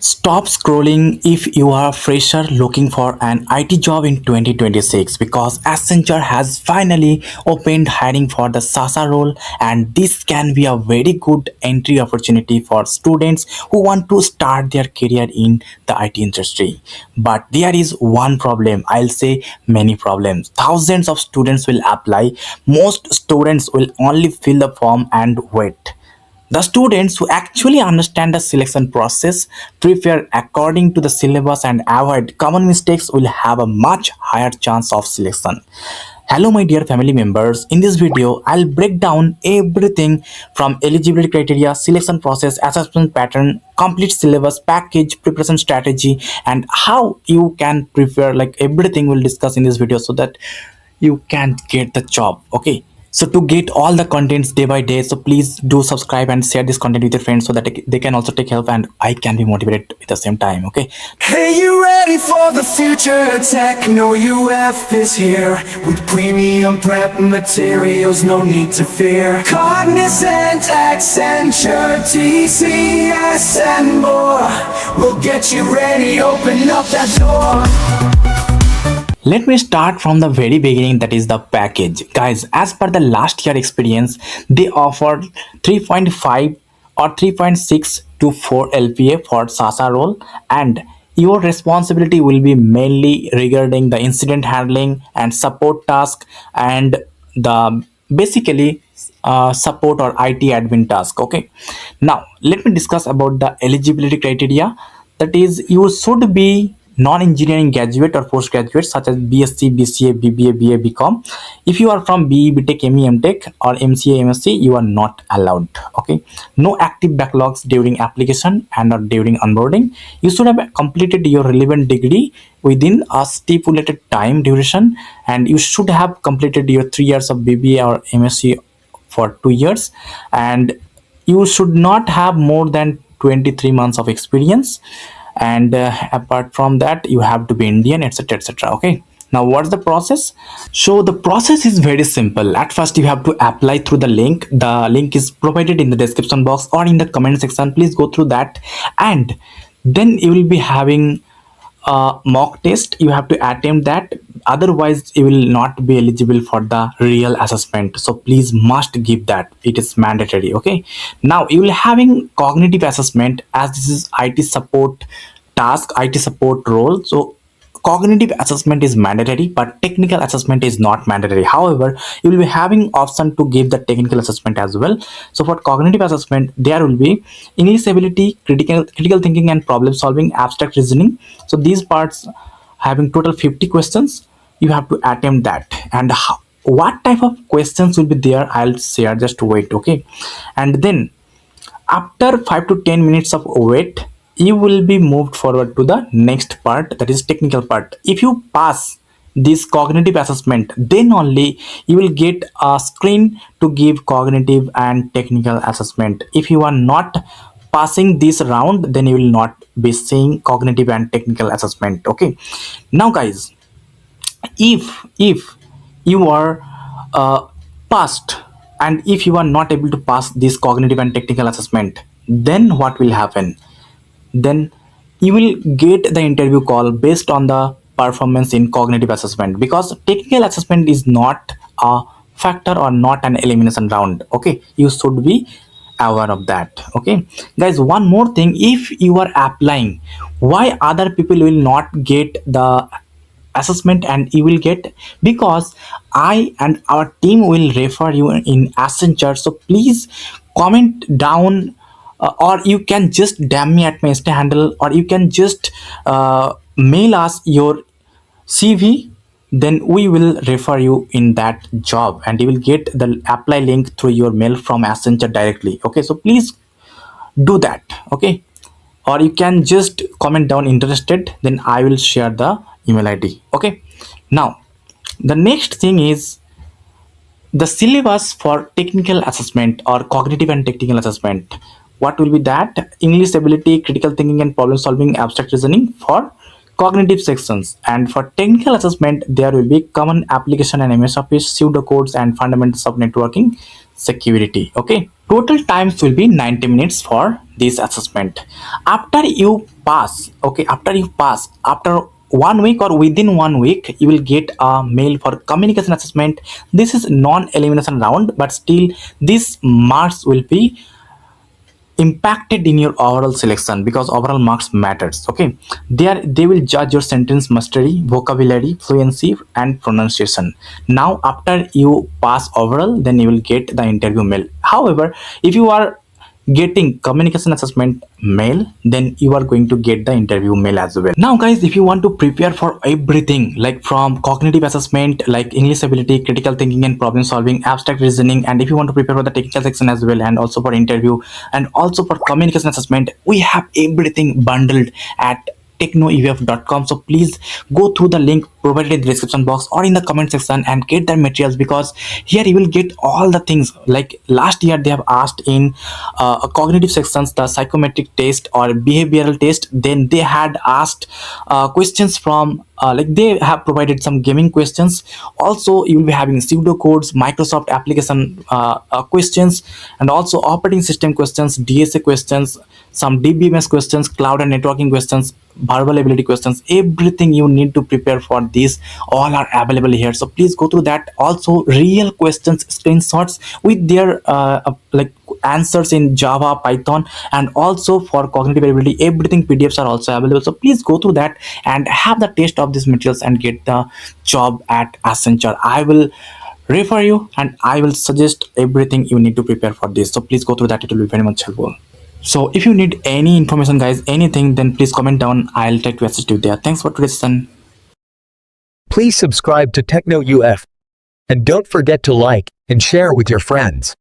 Stop scrolling if you are a fresher looking for an IT job in 2026 because Accenture has finally opened hiring for the SASA role, and this can be a very good entry opportunity for students who want to start their career in the IT industry. But there is one problem, I'll say many problems. Thousands of students will apply. Most students will only fill the form and wait. The students who actually understand the selection process, prepare according to the syllabus, and avoid common mistakes will have a much higher chance of selection. Hello, my dear family members. In this video, I'll break down everything from eligibility criteria, selection process, assessment pattern, complete syllabus, package, preparation strategy, and how you can prepare. Like everything we'll discuss in this video so that you can get the job. Okay, so to get all the contents day by day, so please do subscribe and share this content with your friends so that they can also take help and I can be motivated at the same time. Okay, Hey, you ready for the future? Techno UF is here with premium prep materials, no need to fear. Cognizant, Accenture, TCS, and more. We'll get you ready, open up that door. let me start from the very beginning, that is the package. Guys, as per the last year experience, they offered 3.5 or 3.6 to 4 LPA for SASA role, and your responsibility will be mainly regarding the incident handling and support task and the basically support or IT admin task. Okay, now let me discuss about the eligibility criteria. That is, you should be non-engineering graduate or postgraduate such as BSc, BCA, BBA, BA, BCom. If you are from BE, BTech, ME, MTech or MCA, MSc, you are not allowed. Okay, no active backlogs during application and or during onboarding. You should have completed your relevant degree within a stipulated time duration, and you should have completed your 3 years of BBA or MSc for 2 years, and you should not have more than 23 months of experience, and apart from that you have to be Indian, etc, etc. Okay, now what's the process? So the process is very simple. At first you have to apply through the link is provided in the description box or in the comment section. Please go through that, and then you will be having mock test. You have to attempt that, otherwise you will not be eligible for the real assessment, so please must give that, it is mandatory. Okay, now you will having cognitive assessment, as this is IT support task, IT support role. So cognitive assessment is mandatory but technical assessment is not mandatory. However, you will be having option to give the technical assessment as well. So for cognitive assessment, there will be English ability, critical thinking and problem solving, abstract reasoning. So these parts having total 50 questions. You have to attempt that, and what type of questions will be there, I'll share, just wait. Okay, and then after 5 to 10 minutes of wait, you will be moved forward to the next part, that is technical part. If you pass this cognitive assessment, then only you will get a screen to give cognitive and technical assessment. If you are not passing this round, then you will not be seeing cognitive and technical assessment. Okay, now guys, if you are passed, and if you are not able to pass this cognitive and technical assessment, then what will happen? Then you will get the interview call based on the performance in cognitive assessment, because technical assessment is not a factor or not an elimination round. Okay, you should be aware of that. Okay, guys, one more thing, if you are applying, why other people will not get the assessment and you will get? Because I and our team will refer you in Accenture. So please comment down, or you can just DM me at my Insta handle, or you can just mail us your CV. Then we will refer you in that job and you will get the apply link through your mail from Accenture directly. Okay, so please do that. Okay, or you can just comment down interested, then I will share the email ID. Okay, now the next thing is the syllabus for technical assessment or cognitive and technical assessment. What will be that? English ability, critical thinking and problem solving, abstract reasoning for cognitive sections, and for technical assessment there will be common application and MS Office, pseudo codes and fundamentals of networking security. Okay, Total times will be 90 minutes for this assessment. After you pass, okay, after 1 week or within 1 week, you will get a mail for communication assessment. This is non-elimination round, but still these marks will be impacted in your overall selection because overall marks matters. Okay, they will judge your sentence mastery, vocabulary, fluency, and pronunciation. Now after you pass overall, then you will get the interview mail. However, if you are getting communication assessment mail, then you are going to get the interview mail as well. Now guys, if you want to prepare for everything, like from cognitive assessment like English ability, critical thinking and problem solving, abstract reasoning, and if you want to prepare for the technical section as well, and also for interview and also for communication assessment, we have everything bundled at technoeuf.com. So please go through the link provided in the description box or in the comment section and get their materials, because here you will get all the things. Like last year they have asked in cognitive sections the psychometric test or behavioral test, then they had asked questions from like they have provided some gaming questions. Also you will be having pseudo codes, Microsoft application questions, and also operating system questions, DSA questions, some DBMS questions, cloud and networking questions, verbal ability questions. Everything you need to prepare for this all are available here, so please go through that. Also real questions screenshots with their like answers in Java, Python, and also for cognitive ability everything PDFs are also available. So please go through that and have the taste of these materials and get the job at Accenture. I will refer you and I will suggest everything you need to prepare for this. So please go through that, it will be very much helpful. So if you need any information guys, anything, then please comment down. I'll try to assist you there. Thanks for today's session. Please subscribe to Techno UF and don't forget to like and share with your friends.